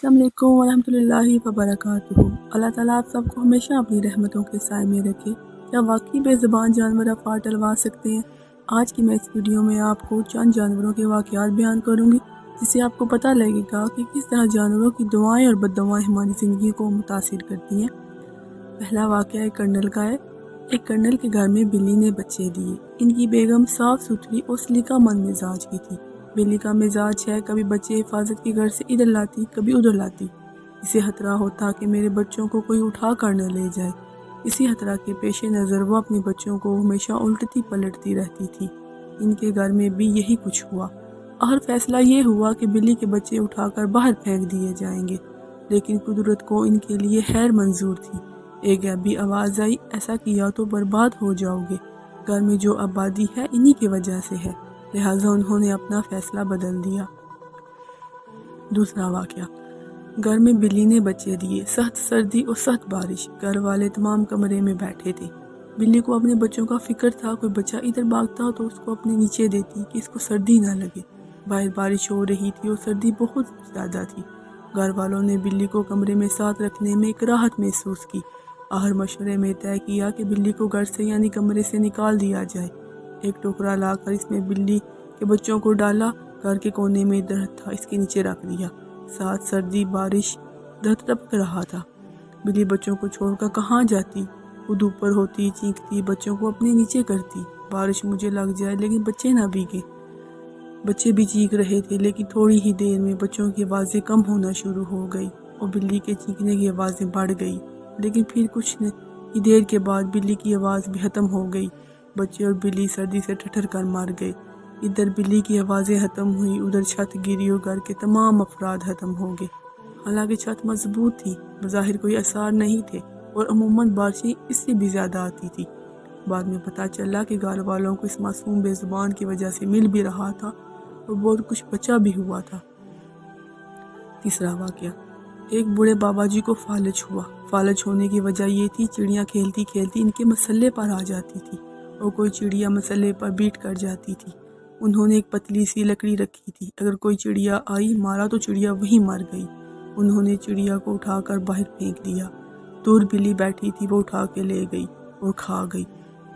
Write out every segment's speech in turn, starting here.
अस्सलाम वालेकुम वरहमतुल्लाहि वबरकातुहू। अल्लाह ताला आप सबको हमेशा अपनी रहमतों के साए में रखे। क्या वाकई बेज़ुबान जानवर अफवाह टलवा सकते हैं? आज की मैं इस वीडियो में आपको चंद जानवरों के वाक़यात बयान करूंगी, जिससे आपको पता लगेगा कि किस तरह जानवरों की दुआएं और बद्दुआएं हमारी ज़िंदगी को मुतासिर करती हैं। पहला वाक़या एक कर्नल का है। एक कर्नल के घर में बिल्ली ने बच्चे दिए। इनकी बेगम साफ़ सुथरी और सलीकामंद मिजाज की थी। बिल्ली का मिजाज है, कभी बच्चे हिफाजत के घर से इधर लाती, कभी उधर लाती। इसे खतरा होता कि मेरे बच्चों को कोई उठा कर न ले जाए। इसी खतरा के पेश नज़र वो अपने बच्चों को हमेशा उल्टती पलटती रहती थी। इनके घर में भी यही कुछ हुआ। आखिर फैसला ये हुआ कि बिल्ली के बच्चे उठाकर बाहर फेंक दिए जाएंगे, लेकिन कुदरत को इनके लिए खैर मंजूर थी। एक गैबी आवाज़ आई, ऐसा किया तो बर्बाद हो जाओगे। घर में जो आबादी है इन्हीं की वजह से है, लिहाजा उन्होंने अपना फैसला बदल दिया। दूसरा वाक़या, घर में बिल्ली ने बच्चे दिए। सख्त सर्दी और सख्त बारिश, घर वाले तमाम कमरे में बैठे थे। बिल्ली को अपने बच्चों का फिक्र था। कोई बच्चा इधर भागता तो उसको अपने नीचे देती कि इसको सर्दी ना लगे। बाहर बारिश हो रही थी और सर्दी बहुत ज़्यादा थी। घर वालों ने बिल्ली को कमरे में साथ रखने में एक राहत महसूस की। आखिर मशवरे में तय किया कि बिल्ली को घर से यानी कमरे से निकाल दिया जाए। एक टोकरा लाकर इसमें बिल्ली के बच्चों को डाला। घर के कोने में दरख्त था, इसके नीचे रख दिया। साथ सर्दी बारिश, दरख्त टपक रहा था। बिल्ली बच्चों को छोड़कर कहाँ जाती? खुद ऊपर होती, चीखती, बच्चों को अपने नीचे करती। बारिश मुझे लग जाए लेकिन बच्चे ना भीगे। बच्चे भी चीख रहे थे, लेकिन थोड़ी ही देर में बच्चों की आवाज़ें कम होना शुरू हो गई और बिल्ली के चीखने की आवाज़ें बढ़ गई। लेकिन फिर कुछ ही देर के बाद बिल्ली की आवाज़ भी ख़त्म हो गई। बच्चे और बिल्ली सर्दी से ठठर कर मर गए। इधर बिल्ली की आवाज़ें ख़त्म हुई, उधर छत गिरी और घर के तमाम अफराद ख़त्म हो गए। हालांकि छत मजबूत थी, बज़ाहिर कोई आसार नहीं थे और अमूमन बारिशें इससे भी ज़्यादा आती थी। बाद में पता चला कि घर वालों को इस मासूम बेज़ुबान की वजह से मिल भी रहा था और बहुत कुछ बचा भी हुआ था। तीसरा वाक़या, एक बूढ़े बाबा जी को फालिज हुआ। फालिज होने की वजह ये थी, चिड़ियाँ खेलती खेलती इनके मसल्ले पर आ जाती थी और कोई चिड़िया मसल्ले पर बीट कर जाती थी। उन्होंने एक पतली सी लकड़ी रखी थी, अगर कोई चिड़िया आई मारा तो चिड़िया वहीं मर गई। उन्होंने चिड़िया को उठाकर बाहर फेंक दिया। दूर बिल्ली बैठी थी, वो उठा के ले गई और खा गई।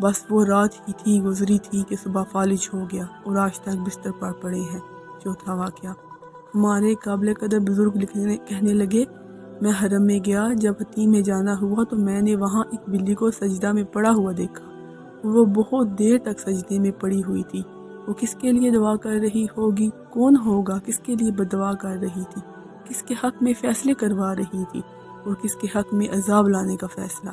बस वो रात ही थी गुजरी थी कि सुबह फालिज हो गया और आज तक बिस्तर पर पड़े हैं। चौथा वाक़या, हमारे काबिल कदर बुजुर्ग कहने लगे, मैं हरम में गया, जब हतीम में जाना हुआ तो मैंने वहाँ एक बिल्ली को सजदा में पड़ा हुआ देखा। वो बहुत देर तक सजदे में पड़ी हुई थी। वो किसके लिए दुआ कर रही होगी? कौन होगा? किसके लिए बददुआ कर रही थी? किसके हक़ में फ़ैसले करवा रही थी और किसके हक़ में अजाब लाने का फ़ैसला?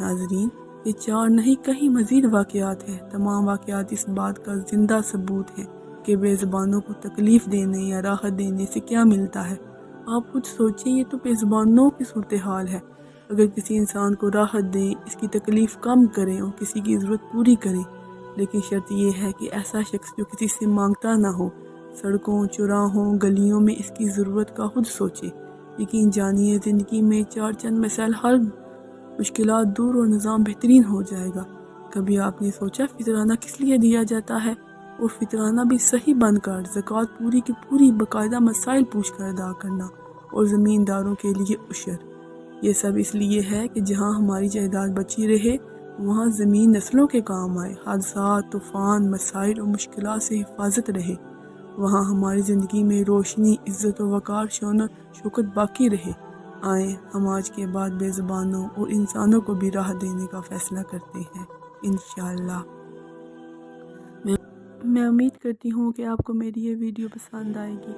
नाज़रीन, ये चार नहीं कहीं मज़ीद वाक़यात हैं। तमाम वाक़यात इस बात का ज़िंदा सबूत है कि बेज़ुबानों को तकलीफ़ देने या राहत देने से क्या मिलता है। आप खुद सोचें, ये तो बेज़ुबानों की सूरत हाल है। अगर किसी इंसान को राहत दें, इसकी तकलीफ़ कम करें और किसी की ज़रूरत पूरी करें, लेकिन शर्त यह है कि ऐसा शख्स जो किसी से मांगता ना हो, सड़कों चौराहों गलियों में इसकी ज़रूरत का खुद सोचे। यकीन जानिए, ज़िंदगी में चार चंद मसाइल हल, मुश्किलात दूर और निज़ाम बेहतरीन हो जाएगा। कभी आपने सोचा फितराना किस लिए दिया जाता है? और फितराना भी सही बनकर, ज़कात पूरी की पूरी बाकायदा मसाइल पूछ कर अदा करना और ज़मींदारों के लिए उशर। ये सब इसलिए है कि जहाँ हमारी जायदाद बची रहे, वहाँ ज़मीन नस्लों के काम आए, हादसात, तूफ़ान, मसाइल और मुश्किलात से हिफाजत रहे। वहाँ हमारी ज़िंदगी में रोशनी, इज़्ज़त और वक़ार, शौकत बाकी रहे। आए हम आज के बाद बेज़ुबानों और इंसानों को भी राहत देने का फ़ैसला करते हैं, इंशाअल्लाह। मैं उम्मीद करती हूँ कि आपको मेरी ये वीडियो पसंद आएगी।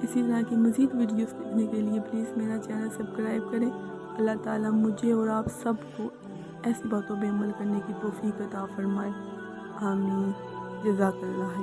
इसी तरह की मज़ीद वीडियोस देखने के लिए प्लीज़ मेरा चैनल सब्सक्राइब करें। अल्लाह ताला मुझे और आप सबको ऐसी बातों पे अमल करने की तौफीक अता फरमाए। आमीन। जज़ाकल्लाह।